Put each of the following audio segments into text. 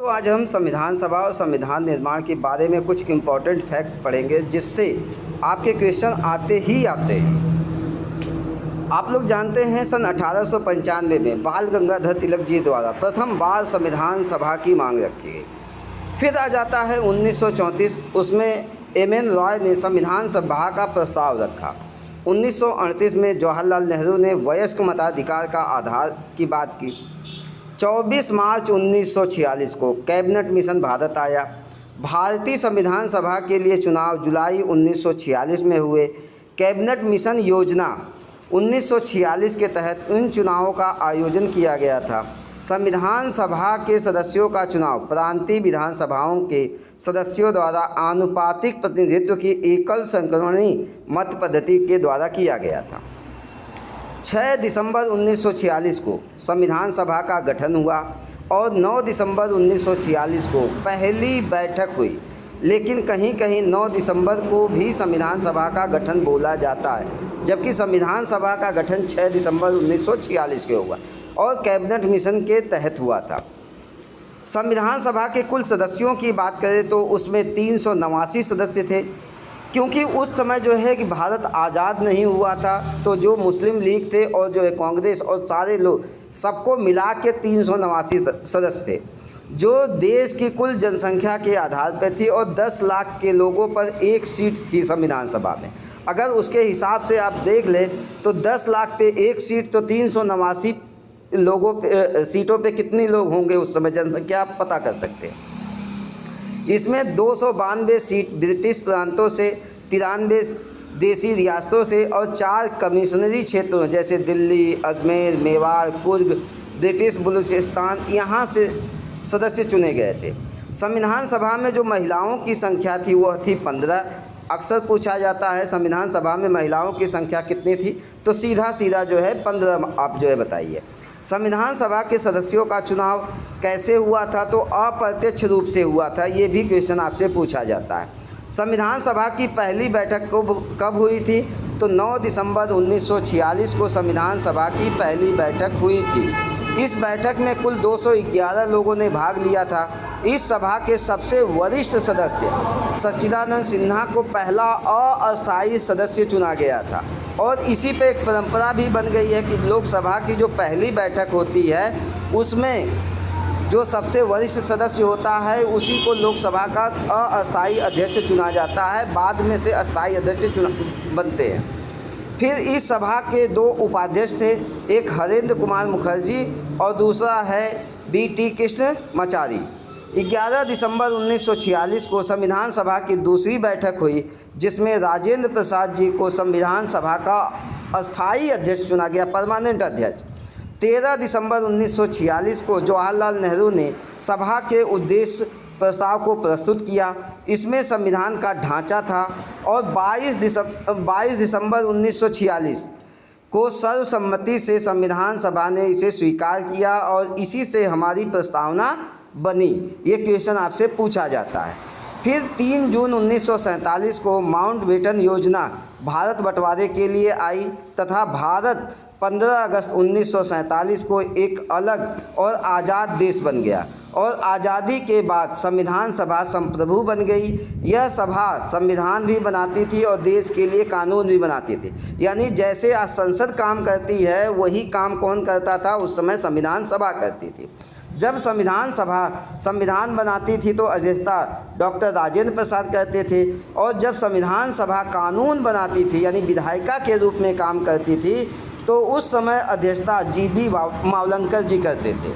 आज हम संविधान सभा और संविधान निर्माण के बारे में कुछ इम्पोर्टेंट फैक्ट पढ़ेंगे जिससे आपके क्वेश्चन आते ही आते हैं। आप लोग जानते हैं सन 1895 में बाल गंगाधर तिलक जी द्वारा प्रथम बार संविधान सभा की मांग रखी गई। फिर आ जाता है 1934, उसमें एम.एन. रॉय ने संविधान सभा का प्रस्ताव रखा। 1938 में जवाहरलाल नेहरू ने वयस्क मताधिकार का आधार की बात की। 24 मार्च 1946 को कैबिनेट मिशन भारत आया। भारतीय संविधान सभा के लिए चुनाव जुलाई 1946 में हुए। कैबिनेट मिशन योजना 1946 के तहत इन चुनावों का आयोजन किया गया था। संविधान सभा के सदस्यों का चुनाव प्रांतीय विधानसभाओं के सदस्यों द्वारा आनुपातिक प्रतिनिधित्व की एकल संक्रमणी मत पद्धति के द्वारा किया गया था। 6 दिसंबर 1946 को संविधान सभा का गठन हुआ और 9 दिसंबर 1946 को पहली बैठक हुई, लेकिन कहीं कहीं 9 दिसंबर को भी संविधान सभा का गठन बोला जाता है, जबकि संविधान सभा का गठन 6 दिसंबर 1946 के हुआ और कैबिनेट मिशन के तहत हुआ था। संविधान सभा के कुल सदस्यों की बात करें तो उसमें 389 सदस्य थे। क्योंकि उस समय जो है कि भारत आज़ाद नहीं हुआ था, तो जो मुस्लिम लीग थे और जो है कांग्रेस और सारे लोग सबको मिला के 389 सदस्य थे, जो देश की कुल जनसंख्या के आधार पर थी और 10 लाख के लोगों पर एक सीट थी संविधान सभा में। अगर उसके हिसाब से आप देख लें तो 10 लाख पे एक सीट, तो 389 लोगों पे सीटों पे कितने लोग होंगे उस समय जनसंख्या आप पता कर सकते हैं। इसमें 292 सीट ब्रिटिश प्रांतों से, 93 देसी रियासतों से और 4 कमिश्नरी क्षेत्रों जैसे दिल्ली, अजमेर, मेवाड़, कुर्ग, ब्रिटिश बलूचिस्तान यहाँ से सदस्य चुने गए थे। संविधान सभा में जो महिलाओं की संख्या थी वह थी 15। अक्सर पूछा जाता है संविधान सभा में महिलाओं की संख्या कितनी थी, तो सीधा सीधा जो है 15 आप जो है बताइए। संविधान सभा के सदस्यों का चुनाव कैसे हुआ था, तो अप्रत्यक्ष रूप से हुआ था, ये भी क्वेश्चन आपसे पूछा जाता है। संविधान सभा की पहली बैठक कब हुई थी, तो 9 दिसंबर 1946 को संविधान सभा की पहली बैठक हुई थी। इस बैठक में कुल 211 लोगों ने भाग लिया था। इस सभा के सबसे वरिष्ठ सदस्य सच्चिदानंद सिन्हा को पहला अस्थायी सदस्य चुना गया था और इसी पे एक परंपरा भी बन गई है कि लोकसभा की जो पहली बैठक होती है उसमें जो सबसे वरिष्ठ सदस्य होता है उसी को लोकसभा का अस्थायी अध्यक्ष चुना जाता है, बाद में से अस्थायी अध्यक्ष बनते हैं। फिर इस सभा के 2 उपाध्यक्ष थे, एक हरेंद्र कुमार मुखर्जी और दूसरा है B.T. कृष्णमाचारी। 11 दिसंबर 1946 को संविधान सभा की दूसरी बैठक हुई, जिसमें राजेंद्र प्रसाद जी को संविधान सभा का अस्थायी अध्यक्ष चुना गया, परमानेंट अध्यक्ष। 13 दिसंबर 1946 को जवाहरलाल नेहरू ने सभा के उद्देश्य प्रस्ताव को प्रस्तुत किया। इसमें संविधान का ढांचा था और 22 दिसंबर 1946 को सर्वसम्मति से संविधान सभा ने इसे स्वीकार किया और इसी से हमारी प्रस्तावना बनी। ये क्वेश्चन आपसे पूछा जाता है। फिर 3 जून 1947 को माउंटबेटन योजना भारत बंटवारे के लिए आई तथा भारत 15 अगस्त 1947 को एक अलग और आज़ाद देश बन गया और आज़ादी के बाद संविधान सभा संप्रभु बन गई। यह सभा संविधान भी बनाती थी और देश के लिए कानून भी बनाती थी, यानी जैसे आज संसद काम करती है वही काम कौन करता था, उस समय संविधान सभा करती थी। जब संविधान सभा संविधान बनाती थी तो अध्यक्षता डॉक्टर राजेंद्र प्रसाद करते थे और जब संविधान सभा कानून बनाती थी यानी विधायिका के रूप में काम करती थी तो उस समय अध्यक्षता G.B. मावलंकर जी करते थे।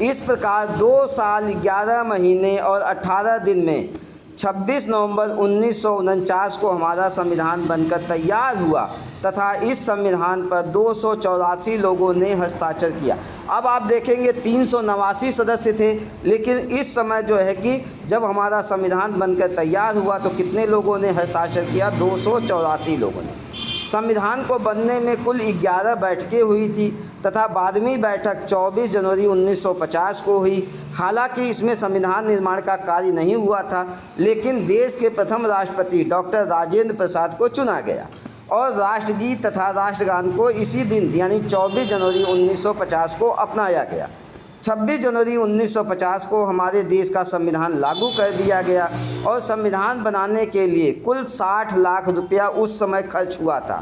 इस प्रकार 2 साल 11 महीने और 18 दिन में 26 नवंबर 1949 को हमारा संविधान बनकर तैयार हुआ तथा इस संविधान पर 284 लोगों ने हस्ताक्षर किया। अब आप देखेंगे 389 सदस्य थे, लेकिन इस समय जो है कि जब हमारा संविधान बनकर तैयार हुआ तो कितने लोगों ने हस्ताक्षर किया, 284 लोगों ने। संविधान को बनने में कुल 11 बैठकें हुई थी तथा 12वीं बैठक 24 जनवरी 1950 को हुई। हालांकि इसमें संविधान निर्माण का कार्य नहीं हुआ था, लेकिन देश के प्रथम राष्ट्रपति डॉक्टर राजेंद्र प्रसाद को चुना गया और राष्ट्रगीत तथा राष्ट्रगान को इसी दिन यानी 24 जनवरी 1950 को अपनाया गया। 26 जनवरी 1950 को हमारे देश का संविधान लागू कर दिया गया और संविधान बनाने के लिए कुल 60 लाख रुपया उस समय खर्च हुआ था।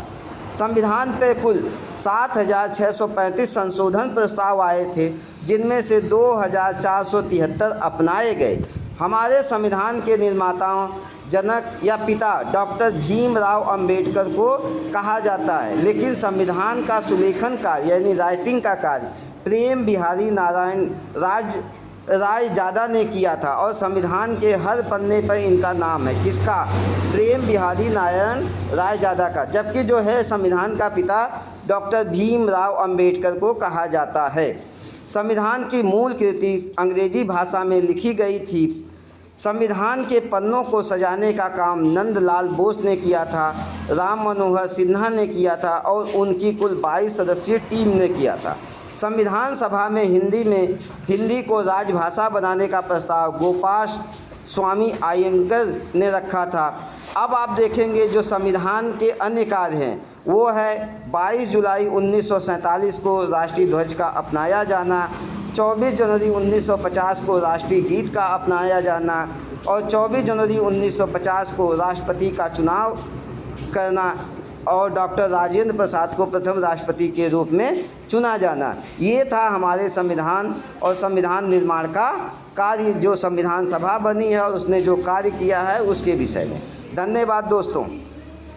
संविधान पर कुल 7,635 संशोधन प्रस्ताव आए थे, जिनमें से 2,473 अपनाए गए। हमारे संविधान के निर्माताओं जनक या पिता डॉक्टर भीमराव अंबेडकर को कहा जाता है, लेकिन संविधान का सुलेखन कार्य यानी राइटिंग का कार्य प्रेम बिहारी नारायण रायजादा ने किया था और संविधान के हर पन्ने पर इनका नाम है। किसका? प्रेम बिहारी नारायण रायजादा का। जबकि जो है संविधान का पिता डॉक्टर भीमराव अंबेडकर को कहा जाता है। संविधान की मूल कृति अंग्रेजी भाषा में लिखी गई थी। संविधान के पन्नों को सजाने का काम नंदलाल बोस ने किया था, राम मनोहर सिन्हा ने किया था और उनकी कुल 22 सदस्यीय टीम ने किया था। संविधान सभा में हिंदी को राजभाषा बनाने का प्रस्ताव गोपाल स्वामी अयंगर ने रखा था। अब आप देखेंगे जो संविधान के अन्य कार्य हैं वो है 22 जुलाई 1947 को राष्ट्रीय ध्वज का अपनाया जाना, 24 जनवरी 1950 को राष्ट्रीय गीत का अपनाया जाना और 24 जनवरी 1950 को राष्ट्रपति का चुनाव करना और डॉक्टर राजेंद्र प्रसाद को प्रथम राष्ट्रपति के रूप में चुना जाना। ये था हमारे संविधान और संविधान निर्माण का कार्य, जो संविधान सभा बनी है और उसने जो कार्य किया है उसके विषय में। धन्यवाद दोस्तों।